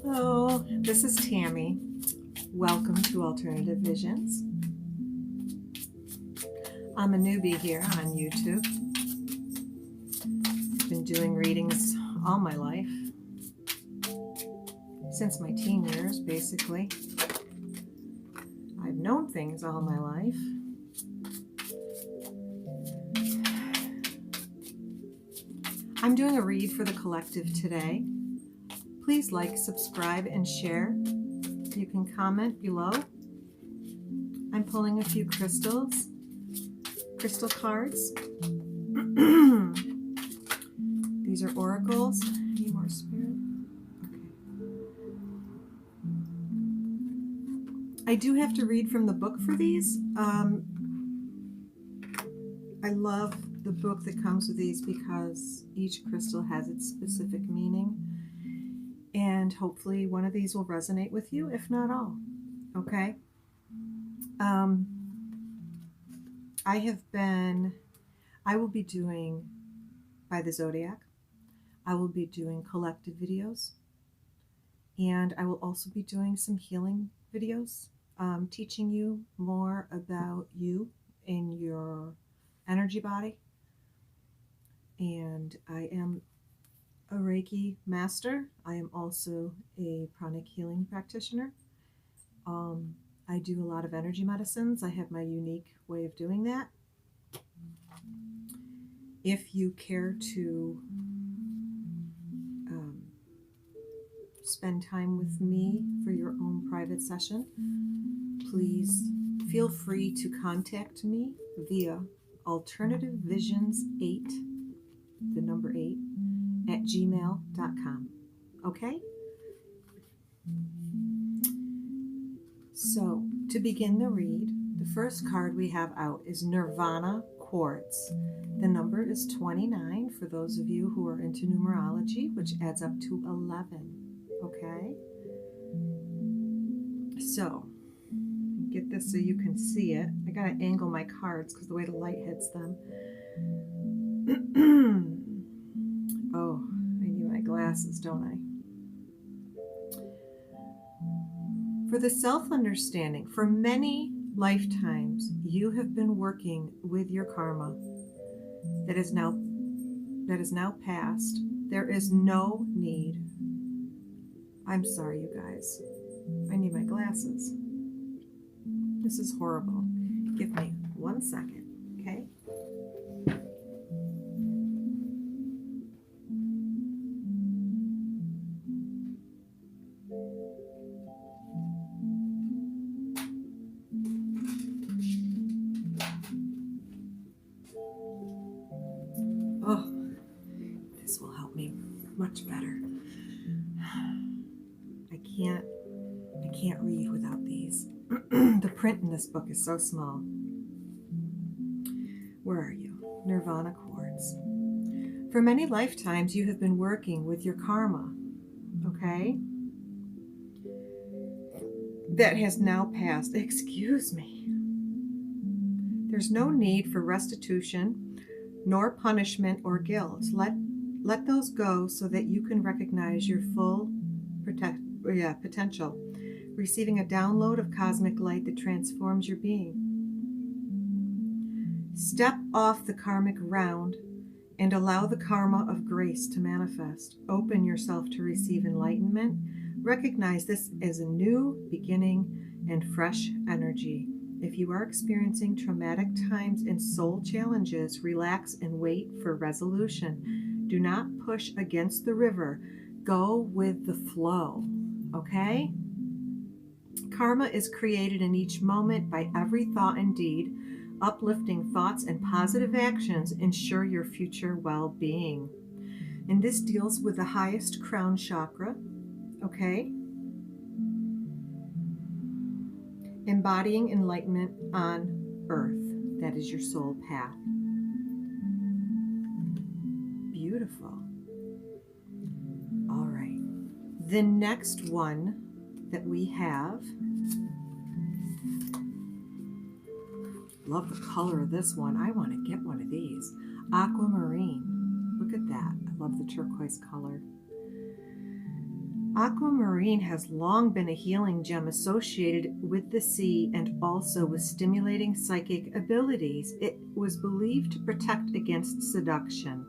Hello, this is Tammy. Welcome to Alternative Visions. I'm a newbie here on YouTube. I've been doing readings all my life, since my teen years, basically. I've known things all my life. I'm doing a read for the collective today. Please like, subscribe, and share. You can comment below. I'm pulling a few crystal cards. These are oracles. Any more spirit? Okay. I do have to read from the book for these. I love the book that comes with these because each crystal has its specific meaning. And hopefully one of these will resonate with you, if not all. Okay? I will be doing by the Zodiac. I will be doing collective videos. And I will also be doing some healing videos, teaching you more about you and your energy body. And I am a Reiki master. I am also a pranic healing practitioner. I do a lot of energy medicines. I have my unique way of doing that. If you care to spend time with me for your own private session, please feel free to contact me via alternativevisions8, the number 8, at gmail.com. Okay? So, to begin the read, the first card we have out is Nirvana Quartz. The number is 29 for those of you who are into numerology, which adds up to 11. Okay? So, get this so you can see it. I gotta angle my cards because the way the light hits them. Oh, I need my glasses, don't I? For the self-understanding, for many lifetimes, you have been working with your karma that is now past. There is no need. I'm sorry, you guys. I need my glasses. This is horrible. Give me 1 second, okay? Oh, this will help me much better. I can't read without these. The print in this book is so small. Where are you? Nirvana Quartz. For many lifetimes, you have been working with your karma, okay? That has now passed. Excuse me. There's no need for restitution, nor punishment or guilt. Let those go so that you can recognize your full potential, receiving a download of cosmic light that transforms your being. Step off the karmic round and allow the karma of grace to manifest. Open yourself to receive enlightenment. Recognize this as a new beginning and fresh energy. If you are experiencing traumatic times and soul challenges, relax and wait for resolution. Do not push against the river. Go with the flow, okay? Karma is created in each moment by every thought and deed. Uplifting thoughts and positive actions ensure your future well-being. And this deals with the highest crown chakra, okay? Embodying enlightenment on earth. That is your soul path. Beautiful. All right. The next one that we have, love the color of this one. I want to get one of these. Aquamarine. Look at that. I love the turquoise color. Aquamarine has long been a healing gem associated with the sea and also with stimulating psychic abilities. It was believed to protect against seduction.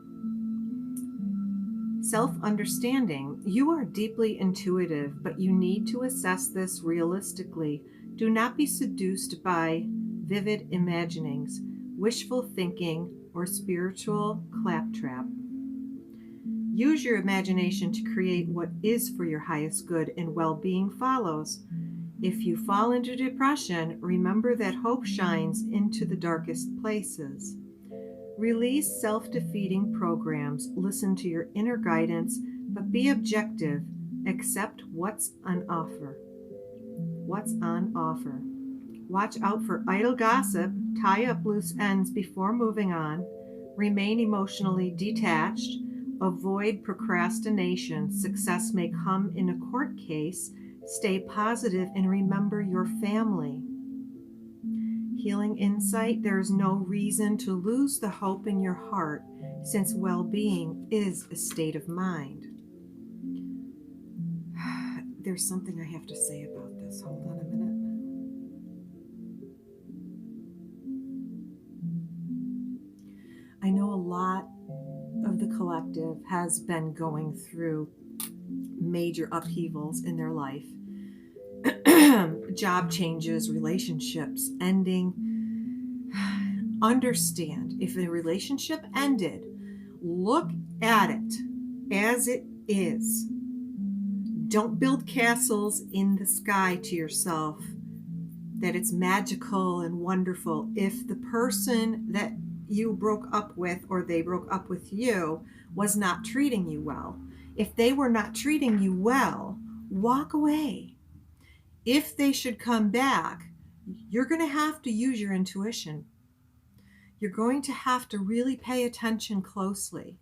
Self-understanding. You are deeply intuitive, but you need to assess this realistically. Do not be seduced by vivid imaginings, wishful thinking, or spiritual claptrap. Use your imagination to create what is for your highest good, and well-being follows. If you fall into depression, remember that hope shines into the darkest places. Release self-defeating programs. Listen to your inner guidance, but be objective. Accept what's on offer. What's on offer. Watch out for idle gossip. Tie up loose ends before moving on. Remain emotionally detached. Avoid procrastination. Success may come in a court case. Stay positive and remember your family. Healing insight. There is no reason to lose the hope in your heart, since well-being is a state of mind. There's something I have to say about this. Hold on a minute. I know a lot of the collective has been going through major upheavals in their life. Job changes, relationships ending. Understand, if a relationship ended, look at it as it is. Don't build castles in the sky to yourself that it's magical and wonderful. If the person that you broke up with or they broke up with you was not treating you well, if they were not treating you well, walk away. If they should come back, you're going to have to use your intuition. You're going to have to really pay attention closely.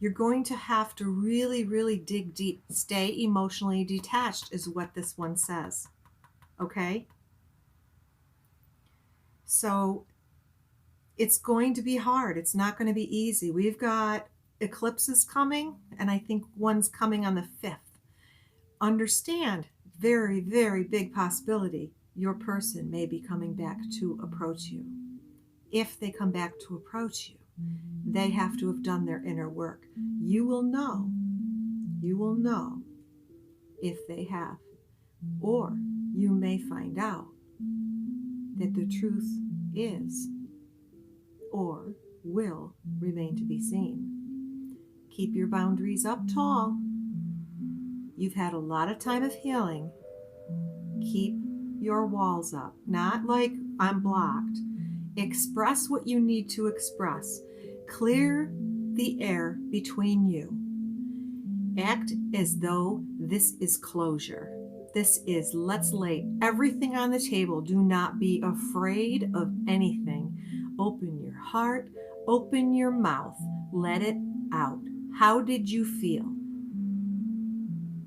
You're going to have to really, really dig deep. Stay emotionally detached is what this one says. Okay? So it's going to be hard. It's not going to be easy. We've got eclipses coming, and I think one's coming on the 5th. Understand, very, very big possibility your person may be coming back to approach you. If they come back to approach you, they have to have done their inner work. You will know if they have, or you may find out that the truth is or will remain to be seen. Keep your boundaries up tall. You've had a lot of time of healing. Keep your walls up. Not like I'm blocked. Express what you need to express. Clear the air between you. Act as though this is closure. This is, let's lay everything on the table. Do not be afraid of anything. Open your heart, open your mouth, let it out. How did you feel?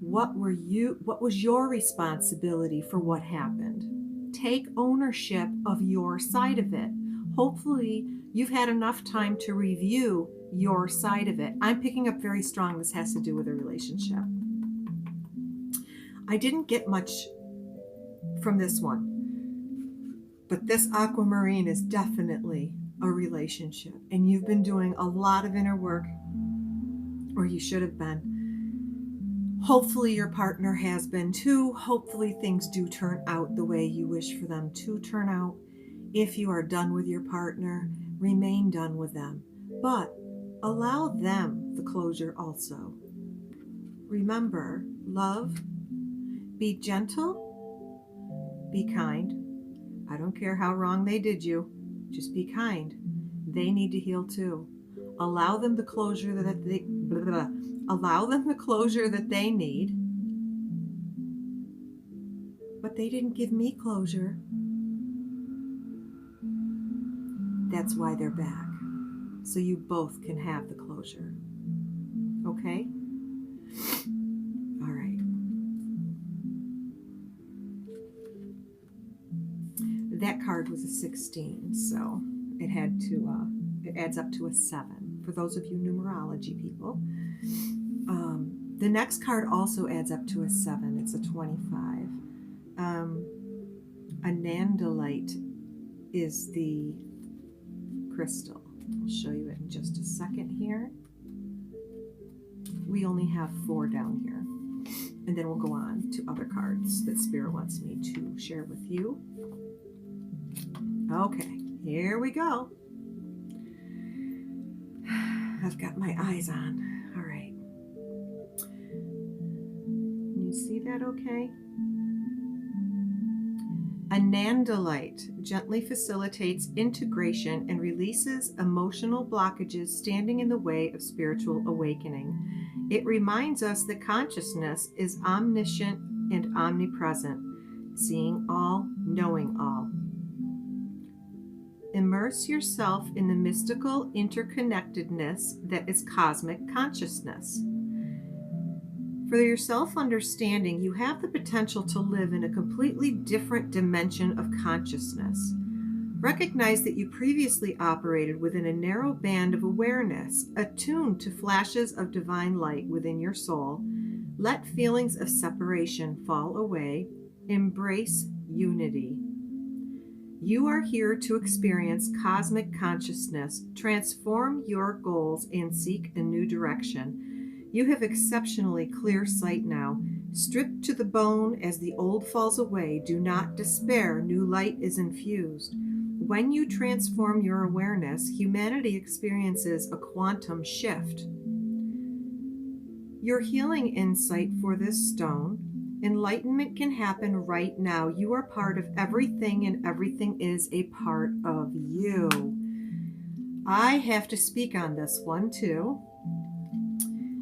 What was your responsibility for what happened? Take ownership of your side of it. Hopefully, you've had enough time to review your side of it. I'm picking up very strong. This has to do with a relationship. I didn't get much from this one, but this aquamarine is definitely a relationship, and you've been doing a lot of inner work, or you should have been. Hopefully your partner has been too. Hopefully things do turn out the way you wish for them to turn out. If you are done with your partner, remain done with them, but allow them the closure also. Remember, love, be gentle, be kind. I don't care how wrong they did you, just be kind. They need to heal too. Allow them the closure that they need. But they didn't give me closure. That's why they're back. So you both can have the closure. Okay? All right. That card was a 16, so it adds up to a 7. For those of you numerology people, The next card also adds up to a 7. It's a 25. Anandalite is the crystal. I'll show you it in just a second here. We only have 4 down here. And then we'll go on to other cards that Spirit wants me to share with you. Okay, here we go. I've got my eyes on. All right. Can you see that okay? Anandalite gently facilitates integration and releases emotional blockages standing in the way of spiritual awakening. It reminds us that consciousness is omniscient and omnipresent, seeing all, knowing all. Immerse yourself in the mystical interconnectedness that is cosmic consciousness. For your self-understanding, you have the potential to live in a completely different dimension of consciousness. Recognize that you previously operated within a narrow band of awareness, attuned to flashes of divine light within your soul. Let feelings of separation fall away. Embrace unity. You are here to experience cosmic consciousness, transform your goals, and seek a new direction. You have exceptionally clear sight now. Stripped to the bone as the old falls away, do not despair, new light is infused. When you transform your awareness, humanity experiences a quantum shift. Your healing insight for this stone. Enlightenment can happen right now. You are part of everything, and everything is a part of you. I have to speak on this one too.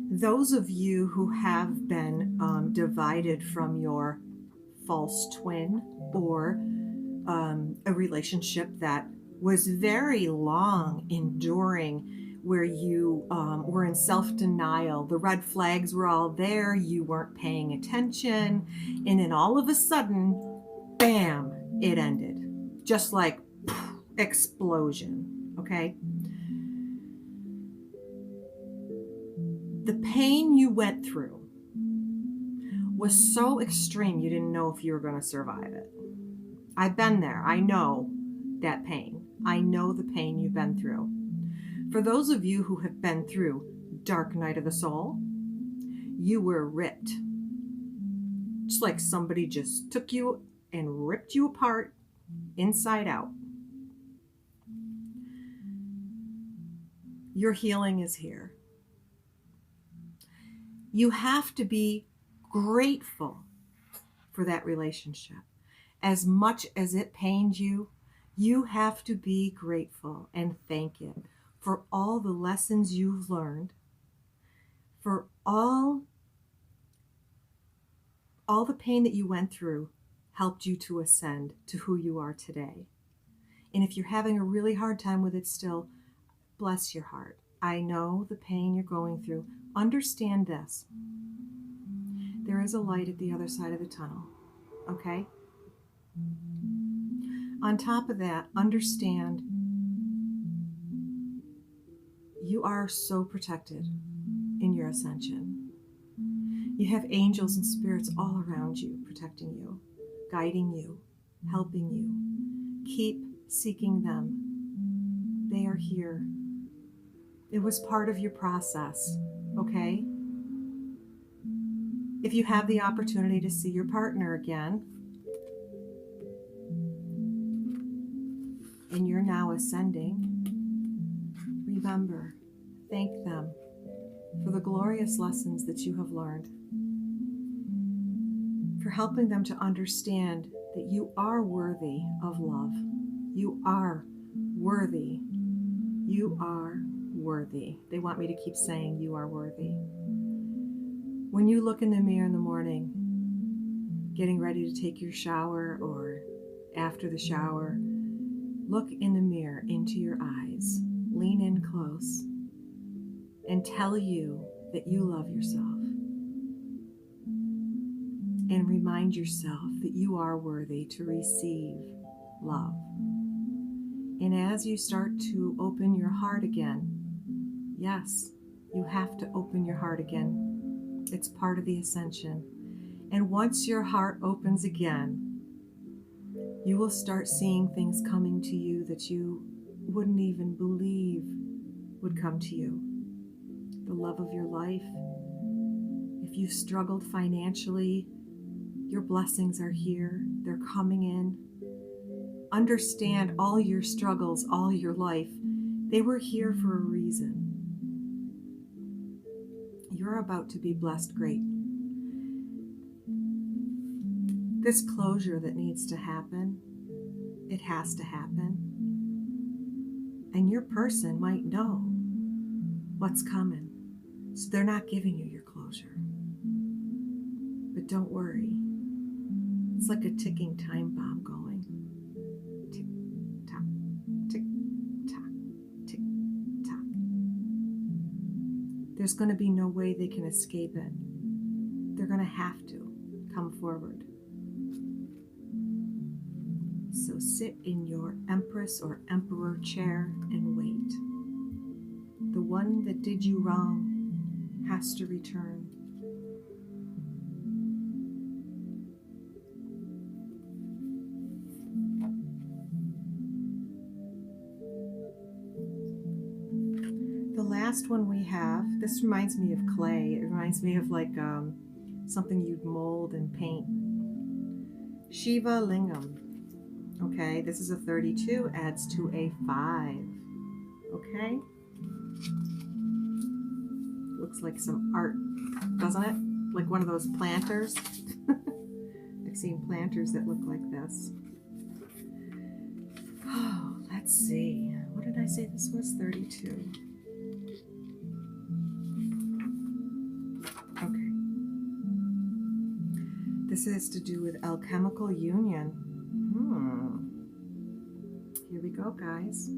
Those of you who have been divided from your false twin, or a relationship that was very long, enduring, where you were in self-denial, the red flags were all there, you weren't paying attention, and then all of a sudden, bam, it ended. Just like poof, explosion, okay? The pain you went through was so extreme you didn't know if you were going to survive it. I've been there. I know that pain. I know the pain you've been through. For those of you who have been through dark night of the soul, you were ripped. Just like somebody just took you and ripped you apart inside out. Your healing is here. You have to be grateful for that relationship. As much as it pained you, you have to be grateful and thank it for all the lessons you've learned, for all the pain that you went through helped you to ascend to who you are today. And if you're having a really hard time with it still, bless your heart. I know the pain you're going through. Understand this. There is a light at the other side of the tunnel, okay? On top of that, understand you are so protected in your ascension. You have angels and spirits all around you, protecting you, guiding you, helping you. Keep seeking them. They are here. It was part of your process, okay? If you have the opportunity to see your partner again, and you're now ascending, remember, thank them for the glorious lessons that you have learned, for helping them to understand that you are worthy of love. You are worthy. You are worthy. They want me to keep saying you are worthy. When you look in the mirror in the morning, getting ready to take your shower or after the shower, look in the mirror into your eyes, lean in close, and tell you that you love yourself. And remind yourself that you are worthy to receive love. And as you start to open your heart again, yes, you have to open your heart again. It's part of the ascension. And once your heart opens again, you will start seeing things coming to you that you wouldn't even believe would come to you. The love of your life. If you've struggled financially, your blessings are here. They're coming in. Understand all your struggles, all your life, they were here for a reason. You're about to be blessed great. This closure that needs to happen, it has to happen. And your person might know what's coming. So they're not giving you your closure. But don't worry. It's like a ticking time bomb going. Tick, tock, tick, tock, tick, tock. There's going to be no way they can escape it. They're going to have to come forward. So sit in your Empress or Emperor chair and wait. The one that did you wrong has to return. The last one we have, this reminds me of clay. It reminds me of like something you'd mold and paint. Shiva Lingam. Okay, this is a 32, adds to a 5. Okay? Looks like some art, doesn't it? Like one of those planters. I've seen planters that look like this. Oh, let's see. What did I say this was? 32. Okay. This is to do with alchemical union. Here we go, guys.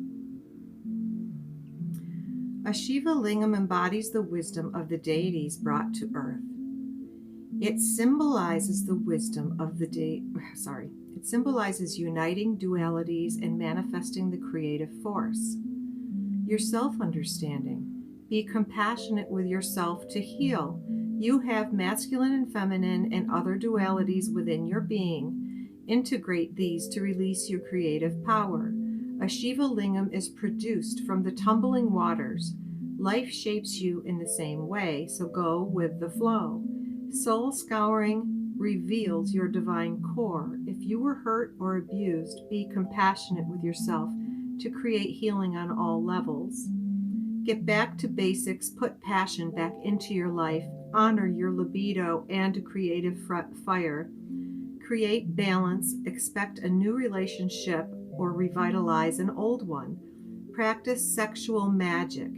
A Shiva Lingam embodies the wisdom of the deities brought to earth. It symbolizes the wisdom of the It symbolizes uniting dualities and manifesting the creative force. Your self-understanding. Be compassionate with yourself to heal. You have masculine and feminine and other dualities within your being. Integrate these to release your creative power. A Shiva Lingam is produced from the tumbling waters. Life shapes you in the same way, so go with the flow. Soul scouring reveals your divine core. If you were hurt or abused, be compassionate with yourself to create healing on all levels. Get back to basics, put passion back into your life, honor your libido and creative fire. Create balance, expect a new relationship, or revitalize an old one. Practice sexual magic.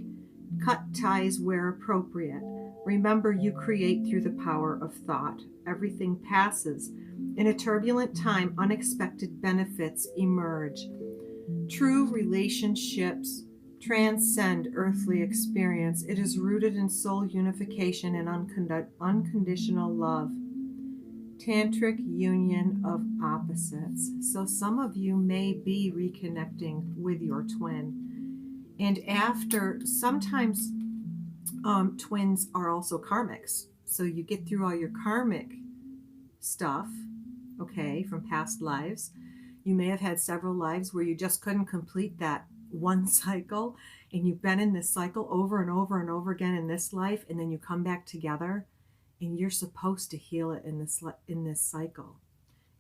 Cut ties where appropriate. Remember, you create through the power of thought. Everything passes. In a turbulent time, unexpected benefits emerge. True relationships transcend earthly experience. It is rooted in soul unification and unconditional love. Tantric union of opposites. So some of you may be reconnecting with your twin. And after, sometimes twins are also karmics. So you get through all your karmic stuff, okay, from past lives. You may have had several lives where you just couldn't complete that one cycle, and you've been in this cycle over and over and over again in this life, and then you come back together. And you're supposed to heal it in this cycle.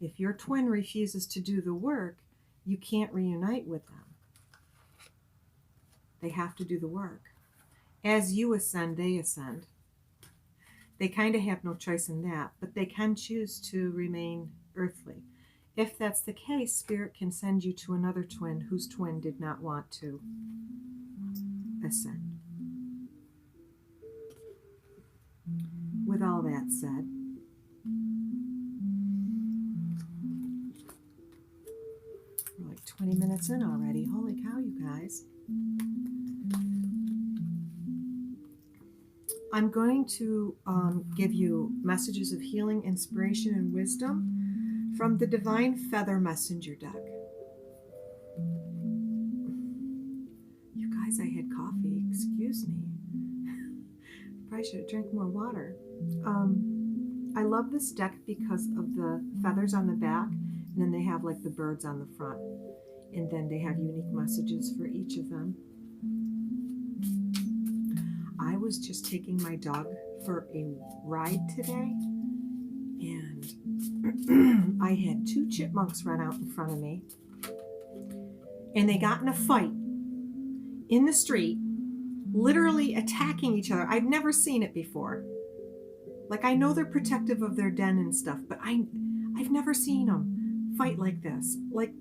If your twin refuses to do the work, you can't reunite with them. They have to do the work. As you ascend, they ascend. They kind of have no choice in that, but they can choose to remain earthly. If that's the case, Spirit can send you to another twin whose twin did not want to ascend. With all that said, we're like 20 minutes in already. Holy cow, you guys. I'm going to give you messages of healing, inspiration, and wisdom from the Divine Feather Messenger deck. You guys, I had coffee. Excuse me. probably should drink more water. I love this deck because of the feathers on the back, and then they have like the birds on the front, and then they have unique messages for each of them. I was just taking my dog for a ride today, and I had 2 chipmunks run out in front of me, and they got in a fight in the street, literally attacking each other. I've never seen it before. Like, I know they're protective of their den and stuff, but I've never seen them fight like this. Like,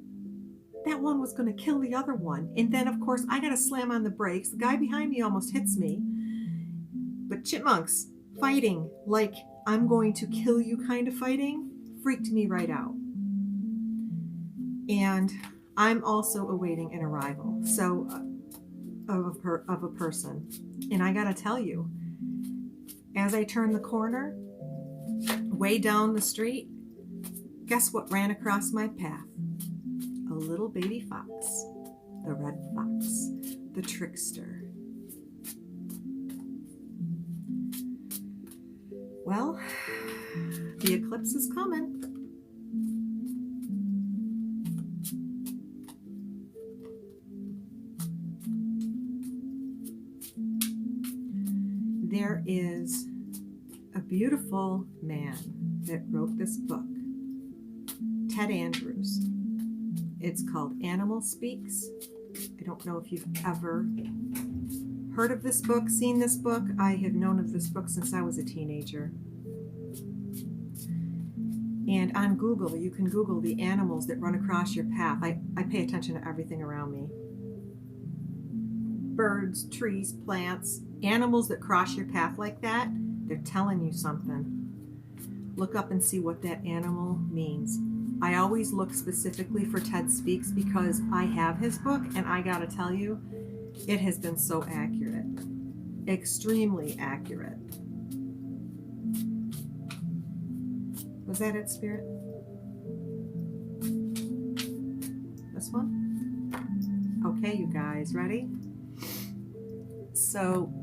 that one was going to kill the other one. And then, of course, I got to slam on the brakes. The guy behind me almost hits me. But chipmunks fighting like I'm going to kill you kind of fighting freaked me right out. And I'm also awaiting an arrival of a person. And I got to tell you, as I turned the corner, way down the street, guess what ran across my path? A little baby fox, the red fox, the trickster. Well, the eclipse is coming. There is a beautiful man that wrote this book, Ted Andrews. It's called Animal Speaks. I don't know if you've ever heard of this book, seen this book. I have known of this book since I was a teenager. And on Google, you can Google the animals that run across your path. I pay attention to everything around me. Birds, trees, plants, animals that cross your path like that, they're telling you something. Look up and see what that animal means. I always look specifically for Ted Speaks because I have his book, and I gotta tell you, it has been so accurate. Extremely accurate. Was that it, Spirit? This one? Okay, you guys, ready? So,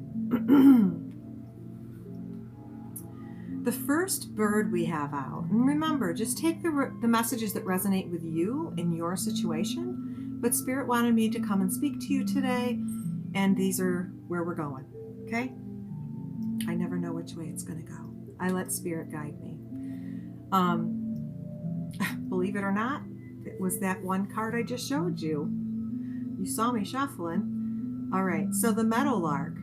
the first bird we have out, and remember, just take the messages that resonate with you in your situation, but Spirit wanted me to come and speak to you today, and these are where we're going, okay? I never know which way it's going to go. I let Spirit guide me. Believe it or not, it was that one card I just showed you. You saw me shuffling. All right, so the meadowlark.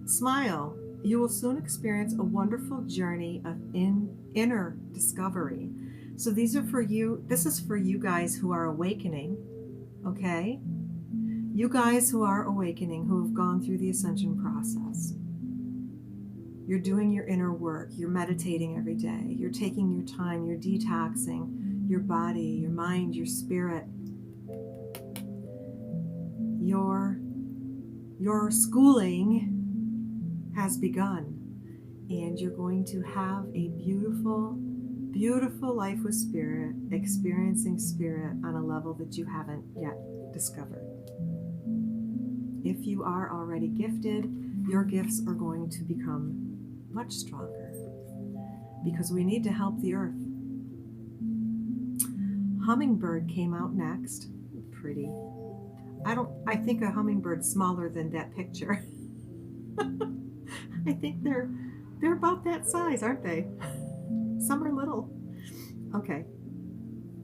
Smile. You will soon experience a wonderful journey of inner discovery. So these are for you. This is for you guys who are awakening, okay? You guys who are awakening, who have gone through the ascension process. You're doing your inner work. You're meditating every day. You're taking your time. You're detoxing your body, your mind, your spirit. Your schooling has begun, and you're going to have a beautiful, beautiful life with Spirit, experiencing Spirit on a level that you haven't yet discovered. If you are already gifted, your gifts are going to become much stronger because we need to help the earth. Hummingbird came out next. Pretty. I think a hummingbird's smaller than that picture. I think they're about that size, aren't they? Some are little. Okay.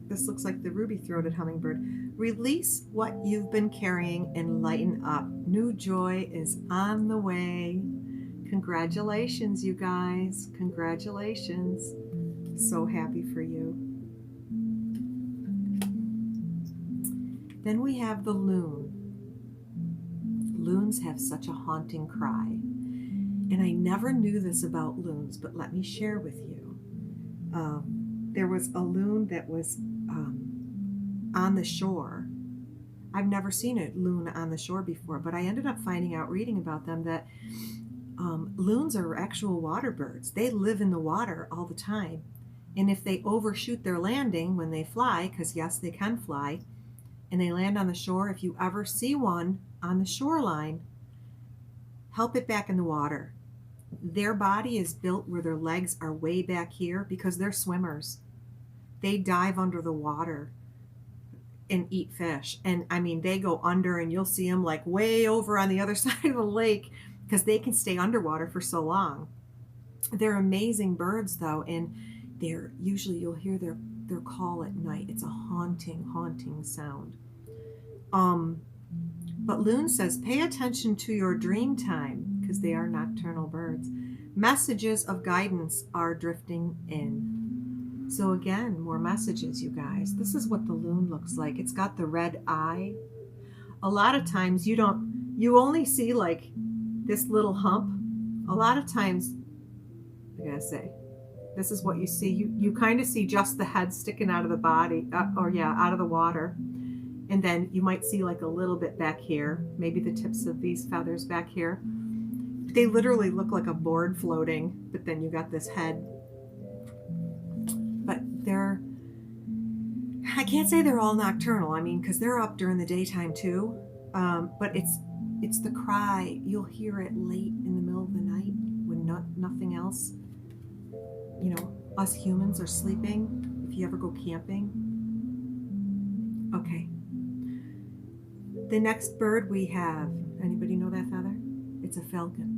This looks like the ruby-throated hummingbird. Release what you've been carrying and lighten up. New joy is on the way. Congratulations, you guys. Congratulations. So happy for you. Then we have the loon. Loons have such a haunting cry. And I never knew this about loons, but let me share with you. There was a loon that was on the shore. I've never seen a loon on the shore before, but I ended up finding out, reading about them, that loons are actual water birds. They live in the water all the time. And if they overshoot their landing when they fly, because yes, they can fly, and they land on the shore, if you ever see one on the shoreline, help it back in the water. Their body is built where their legs are way back here because they're swimmers. They dive under the water and eat fish. And I mean, they go under and you'll see them like way over on the other side of the lake because they can stay underwater for so long. They're amazing birds though, and they're usually you'll hear their call at night. It's a haunting sound. But Loon says, pay attention to your dream time because they are nocturnal birds. Messages of guidance are drifting in. So again, more messages, you guys. This is what the loon looks like. It's got the red eye. A lot of times you only see like this little hump. A lot of times, I gotta say, this is what you see. You kind of see just the head sticking out of the body, out of the water. And then you might see like a little bit back here, maybe the tips of these feathers back here. They literally look like a board floating, but then you got this head. But I can't say they're all nocturnal. I mean, because they're up during the daytime too. But it's the cry. You'll hear it late in the middle of the night when nothing else. You know, us humans are sleeping. If you ever go camping. Okay. The next bird we have, anybody know that feather? It's a falcon.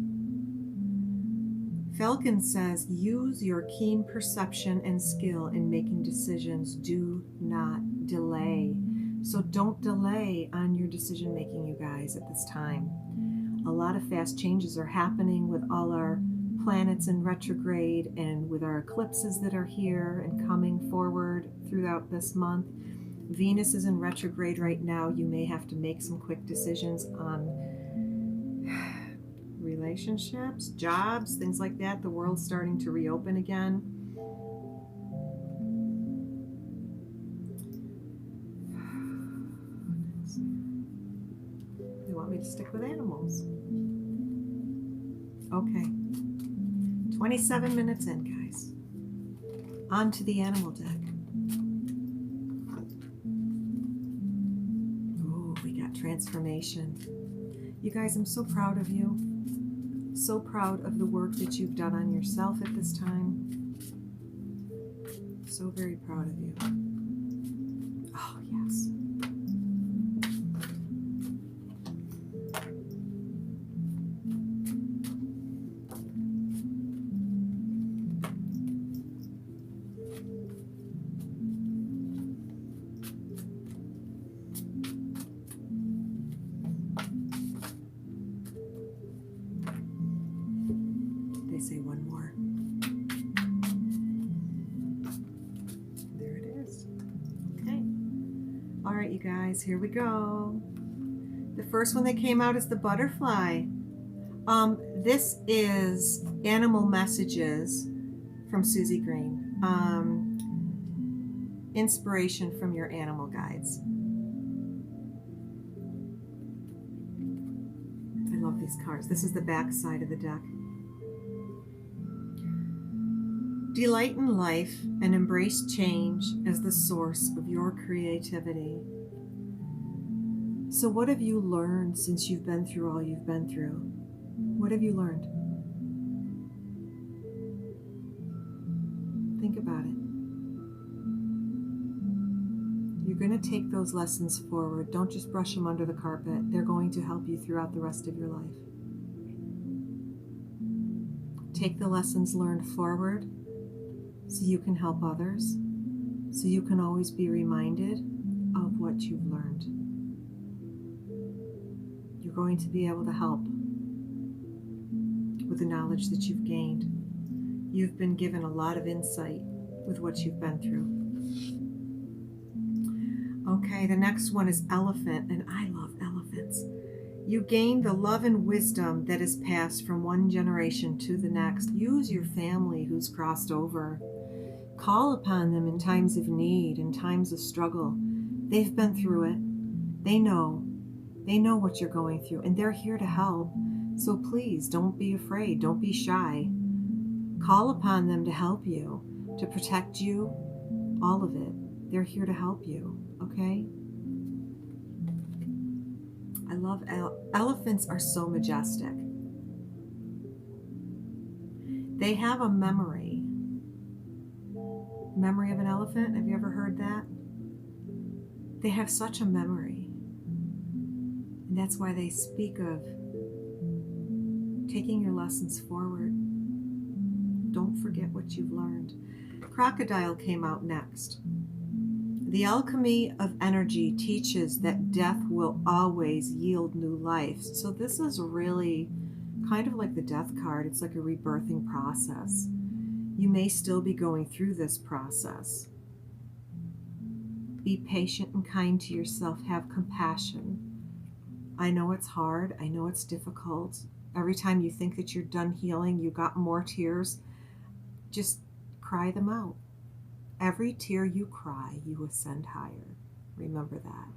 Falcon says, use your keen perception and skill in making decisions. Do not delay. So don't delay on your decision making, you guys, at this time. A lot of fast changes are happening with all our planets in retrograde and with our eclipses that are here and coming forward throughout this month. Venus is in retrograde right now. You may have to make some quick decisions on relationships, jobs, things like that. The world's starting to reopen again. They want me to stick with animals. Okay. 27 minutes in, guys. On to the animal deck. Transformation. You guys, I'm so proud of you. So proud of the work that you've done on yourself at this time. So very proud of you. Oh, yes. Say one more. There it is. Okay. All right, you guys, here we go. The first one that came out is the butterfly. This is Animal Messages from Susie Green. Inspiration from your animal guides. I love these cards. This is the back side of the deck. Delight in life and embrace change as the source of your creativity. So what have you learned since you've been through all you've been through? What have you learned? Think about it. You're going to take those lessons forward. Don't just brush them under the carpet. They're going to help you throughout the rest of your life. Take the lessons learned forward so you can help others, so you can always be reminded of what you've learned. You're going to be able to help with the knowledge that you've gained. You've been given a lot of insight with what you've been through. Okay, the next one is elephant, and I love elephants. You gain the love and wisdom that is passed from one generation to the next. Use your family who's crossed over. Call upon them in times of need, in times of struggle. They've been through it. They know what you're going through, and they're here to help. So please don't be afraid. Don't be shy. Call upon them to help you, to protect you, all of it. They're here to help you, okay? I love elephants are so majestic. They have a memory. Memory of an elephant, have you ever heard that? They have such a memory. And that's why they speak of taking your lessons forward. Don't forget what you've learned. Crocodile came out next. The alchemy of energy teaches that death will always yield new life. So this is really kind of like the death card. It's like a rebirthing process. You may still be going through this process. Be patient and kind to yourself. Have compassion. I know it's hard. I know it's difficult. Every time you think that you're done healing, you got more tears. Just cry them out. Every tear you cry, you ascend higher. Remember that.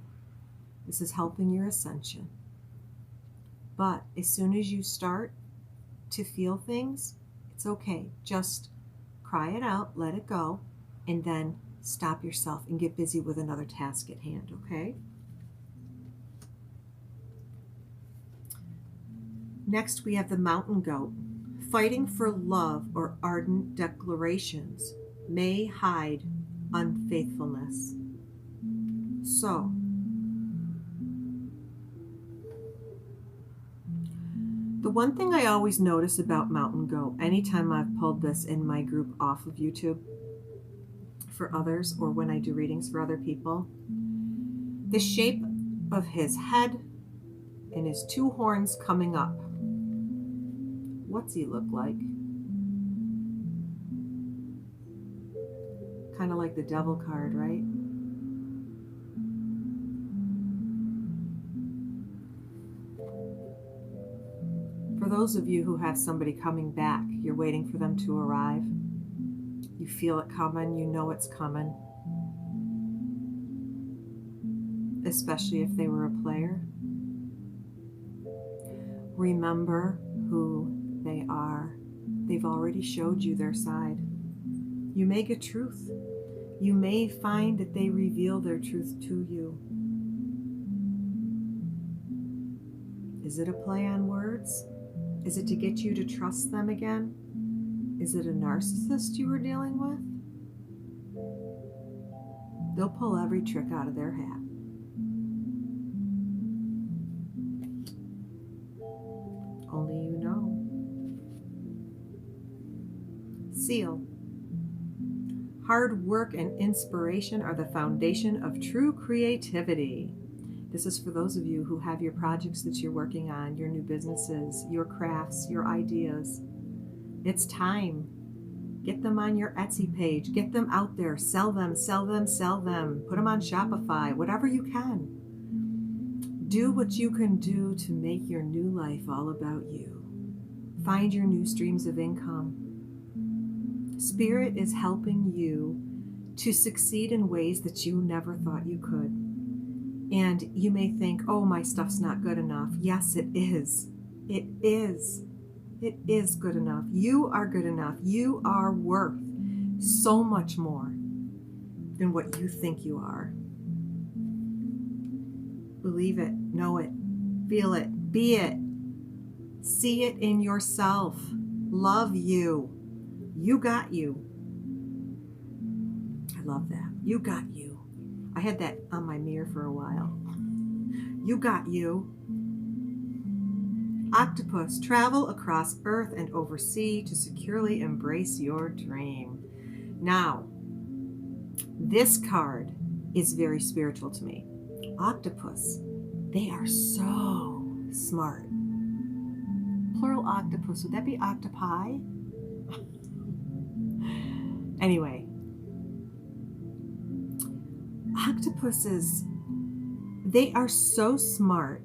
This is helping your ascension. But as soon as you start to feel things, it's okay. Just cry it out, let it go, and then stop yourself and get busy with another task at hand, okay? Next, we have the mountain goat. Fighting for love or ardent declarations may hide unfaithfulness. So, the one thing I always notice about mountain goat, anytime I've pulled this in my group off of YouTube for others, or when I do readings for other people, the shape of his head and his two horns coming up. What's he look like? Kind of like the devil card, right? For those of you who have somebody coming back, you're waiting for them to arrive. You feel it coming, you know it's coming. Especially if they were a player. Remember who they are. They've already showed you their side. You may get truth. You may find that they reveal their truth to you. Is it a play on words? Is it to get you to trust them again? Is it a narcissist you were dealing with? They'll pull every trick out of their hat. Only you know. Seal. Hard work and inspiration are the foundation of true creativity. This is for those of you who have your projects that you're working on, your new businesses, your crafts, your ideas. It's time. Get them on your Etsy page. Get them out there. Sell them, sell them, sell them. Put them on Shopify, whatever you can. Do what you can do to make your new life all about you. Find your new streams of income. Spirit is helping you to succeed in ways that you never thought you could. And you may think, oh, my stuff's not good enough. Yes, it is. It is. It is good enough. You are good enough. You are worth so much more than what you think you are. Believe it, know it, feel it, be it. See it in yourself. Love you. You got you. I love that. You got you. I had that on my mirror for a while. You got you. Octopus, travel across earth and over sea to securely embrace your dream. Now, this card is very spiritual to me. Octopus, they are so smart. Plural octopus, would that be octopi? Anyway, octopuses, they are so smart,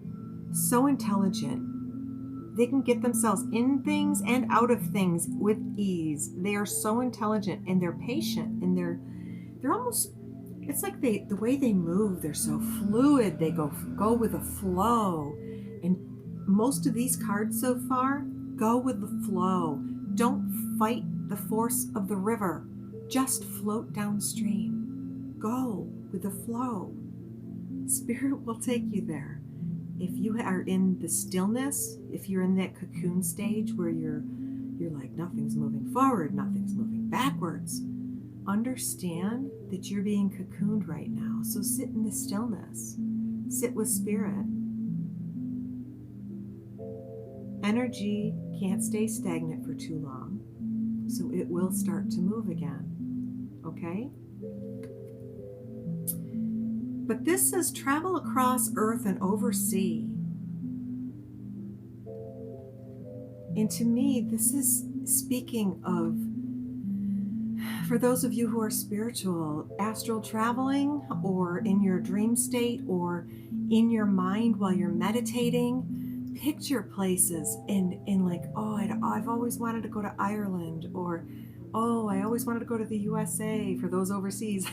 so intelligent. They can get themselves in things and out of things with ease. They are so intelligent and they're patient and they're almost, it's like the way they move, they're so fluid. They go with the flow. And most of these cards so far go with the flow. Don't fight the force of the river. Just float downstream. Go with the flow. Spirit will take you there. If you are in the stillness, if you're in that cocoon stage where you're you're like, nothing's moving forward, nothing's moving backwards. Understand that you're being cocooned right now. So sit in the stillness. Sit with spirit. Energy can't stay stagnant for too long, so it will start to move again. Okay? But this says travel across earth and over sea. And to me, this is speaking of, for those of you who are spiritual, astral traveling, or in your dream state, or in your mind while you're meditating. Picture places in like, oh, I've always wanted to go to Ireland, or oh, I always wanted to go to the USA for those overseas.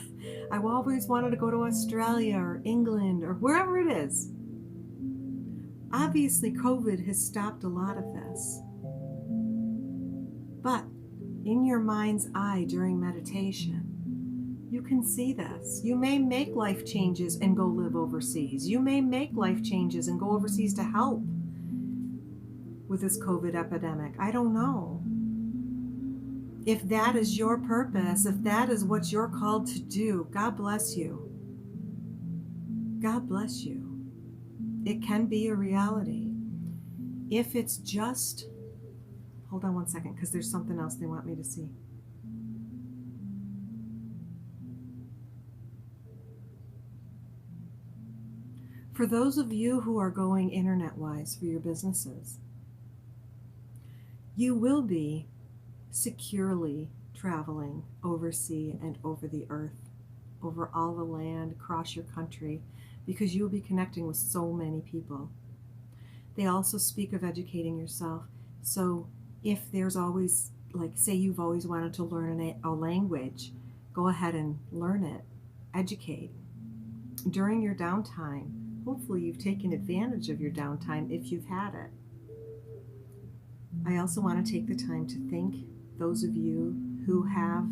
I always wanted to go to Australia or England or wherever it is. Obviously, COVID has stopped a lot of this. But in your mind's eye during meditation, you can see this. You may make life changes and go live overseas. You may make life changes and go overseas to help with this COVID epidemic. I don't know. If that is your purpose, if that is what you're called to do, God bless you. God bless you. It can be a reality. If it's just, hold on one second, because there's something else they want me to see. For those of you who are going internet-wise for your businesses, you will be securely traveling over sea and over the earth, over all the land, across your country, because you'll be connecting with so many people. They also speak of educating yourself. So if there's always, like, say you've always wanted to learn a language, go ahead and learn it, educate. During your downtime, hopefully you've taken advantage of your downtime if you've had it. I also want to take the time to thank those of you who have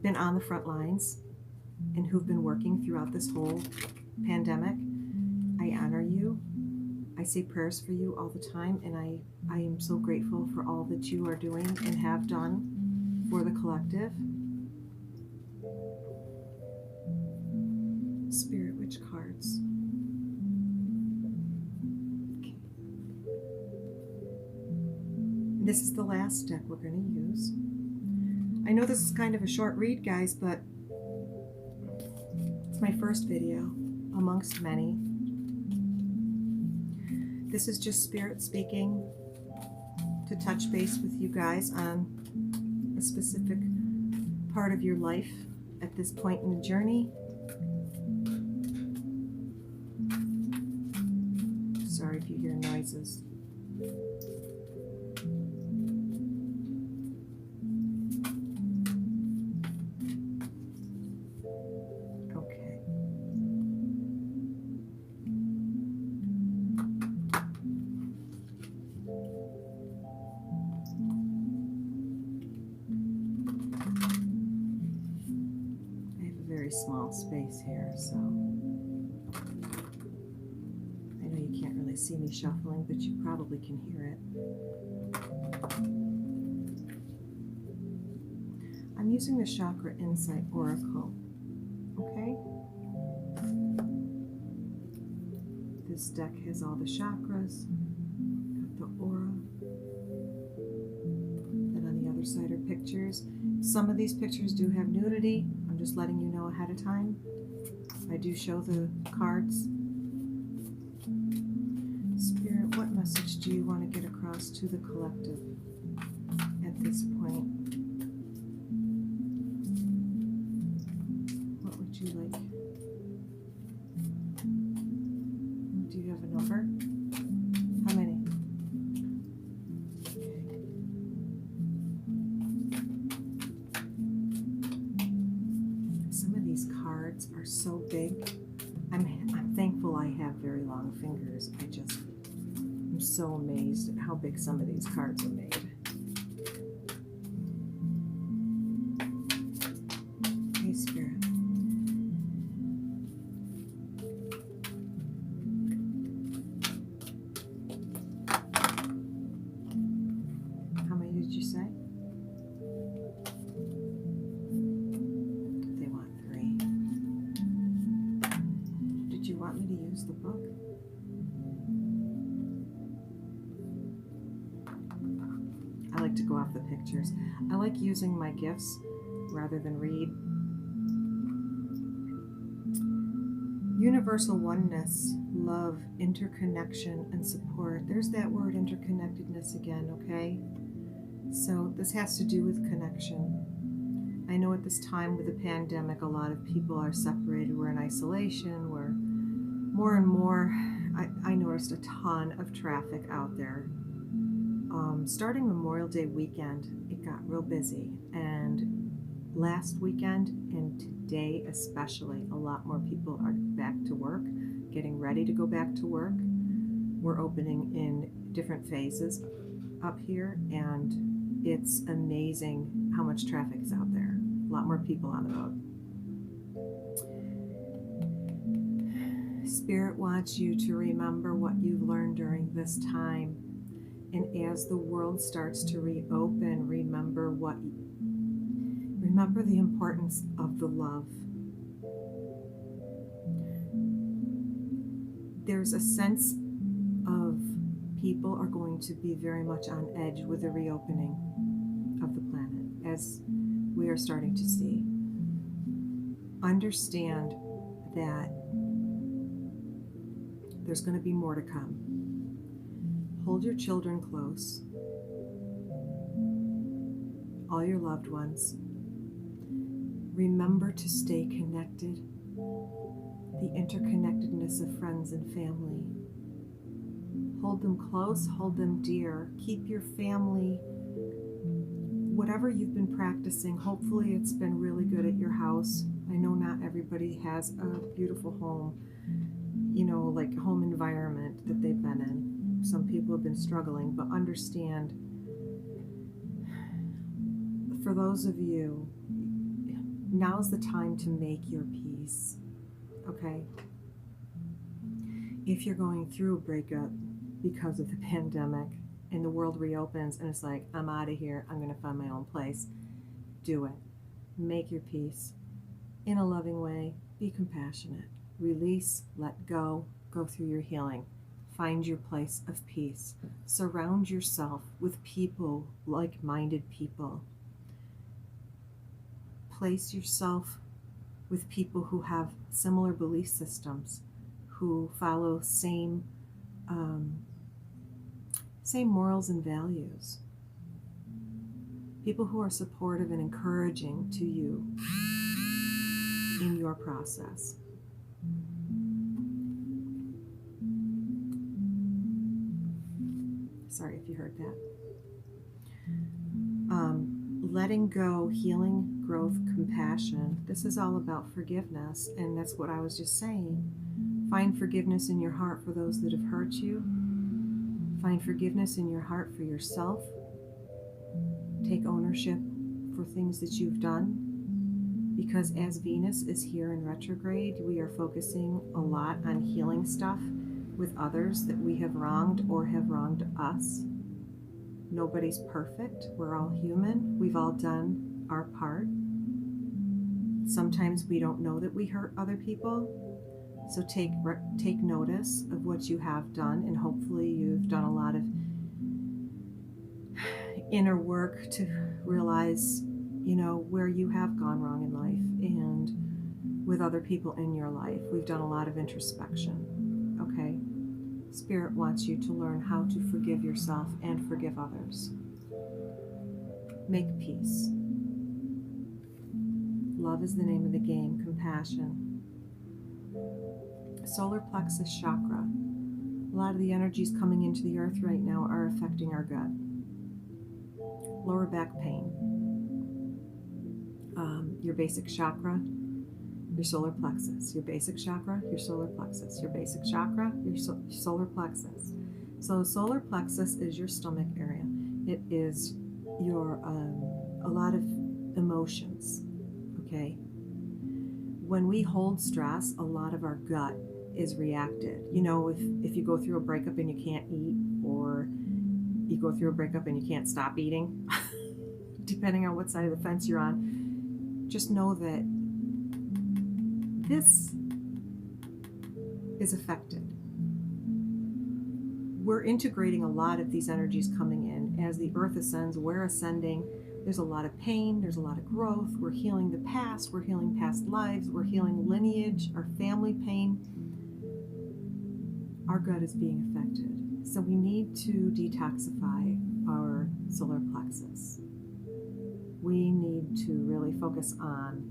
been on the front lines and who've been working throughout this whole pandemic. I honor you. I say prayers for you all the time, and I am so grateful for all that you are doing and have done for the collective. Spirit Witch cards. Okay. This is the last deck we're going to use. I know this is kind of a short read, guys, but it's my first video amongst many. This is just Spirit speaking to touch base with you guys on a specific part of your life at this point in the journey. Sorry if you hear noises. Okay. I have a very small space here, so you can't really see me shuffling, but you probably can hear it. I'm using the Chakra Insight Oracle, okay? This deck has all the chakras, got the aura, then on the other side are pictures. Some of these pictures do have nudity. I'm just letting you know ahead of time. I do show the cards. Spirit, what message do you want to get across to the collective at this point? What would you like? Do you have a number? How many? Okay. Some of these cards are so big. I'm thankful I have very long fingers. I'm so amazed at how big some of these cards are made. Hey, Spirit. go off the pictures. I like using my gifts rather than read. Universal oneness, love, interconnection, and support. There's that word interconnectedness again, okay? So this has to do with connection. I know at this time with the pandemic, a lot of people are separated. We're in isolation. We're more and more, I noticed a ton of traffic out there. Starting Memorial Day weekend, it got real busy. And last weekend and today especially, a lot more people are back to work, getting ready to go back to work. We're opening in different phases up here, and it's amazing how much traffic is out there. A lot more people on the road. Spirit wants you to remember what you've learned during this time. And as the world starts to reopen, remember the importance of the love. There's a sense of people are going to be very much on edge with the reopening of the planet, as we are starting to see. Understand that there's going to be more to come. Hold your children close, all your loved ones. Remember to stay connected, the interconnectedness of friends and family. Hold them close, hold them dear. Keep your family, whatever you've been practicing, hopefully it's been really good at your house. I know not everybody has a beautiful home, like home environment that they've been in. Some people have been struggling, but understand, for those of you, now's the time to make your peace, okay? If you're going through a breakup because of the pandemic and the world reopens and it's like, I'm out of here, I'm going to find my own place, do it. Make your peace in a loving way. Be compassionate. Release, let go, go through your healing. Find your place of peace. Surround yourself with people, like-minded people. Place yourself with people who have similar belief systems, who follow same morals and values. People who are supportive and encouraging to you in your process. Sorry if you heard that. Letting go, healing, growth, compassion. This is all about forgiveness, and that's what I was just saying. Find forgiveness in your heart for those that have hurt you. Find forgiveness in your heart for yourself. Take ownership for things that you've done. Because as Venus is here in retrograde, we are focusing a lot on healing stuff with others that we have wronged or have wronged us. Nobody's perfect. We're all human. We've all done our part. Sometimes we don't know that we hurt other people. So take notice of what you have done, and hopefully you've done a lot of inner work to realize, where you have gone wrong in life and with other people in your life. We've done a lot of introspection, okay? Spirit wants you to learn how to forgive yourself and forgive others. Make peace. Love is the name of the game. Compassion. Solar plexus chakra. A lot of the energies coming into the earth right now are affecting our gut. Lower back pain. Your basic chakra, your solar plexus. Your basic chakra, your solar plexus. Your basic chakra, your solar plexus. So solar plexus is your stomach area. It is your a lot of emotions, okay? When we hold stress, a lot of our gut is reacted. If you go through a breakup and you can't eat, or you go through a breakup and you can't stop eating, depending on what side of the fence you're on, just know that this is affected. we're integrating a lot of these energies coming in. As the earth ascends, we're ascending. There's a lot of pain, there's a lot of growth. We're healing the past, we're healing past lives, we're healing lineage, our family pain. Our gut is being affected. So we need to detoxify our solar plexus. We need to really focus on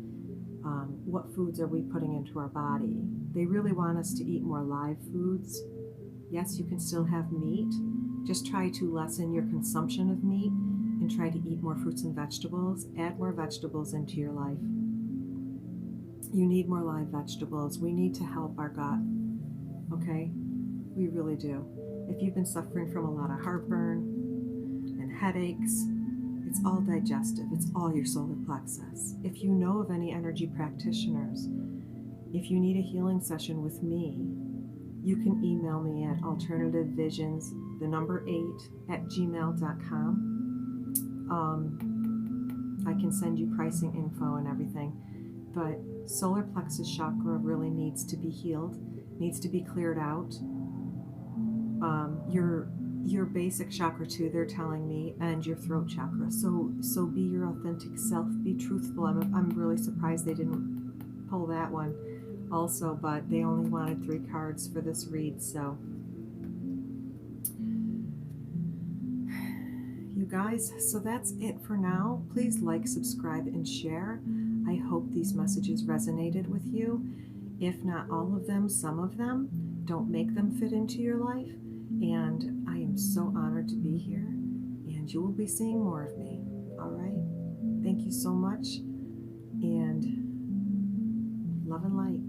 what foods are we putting into our body. They really want us to eat more live foods. Yes, you can still have meat. Just try to lessen your consumption of meat and try to eat more fruits and vegetables. Add more vegetables into your life. You need more live vegetables. We need to help our gut, okay? We really do. If you've been suffering from a lot of heartburn and headaches, it's all digestive. It's all your solar plexus. If you know of any energy practitioners, if you need a healing session with me, you can email me at alternativevisions8@gmail.com. I can send you pricing info and everything. But solar plexus chakra really needs to be healed, needs to be cleared out. Your basic chakra too, they're telling me, and your throat chakra. So be your authentic self, be truthful. I'm really surprised they didn't pull that one also, but they only wanted 3 cards for this read. So you guys, so that's it for now. Please like, subscribe, and share. I hope these messages resonated with you. If not all of them, some of them. Don't make them fit into your life. And I am so honored to be here, and you will be seeing more of me. All right? Thank you so much, and love and light.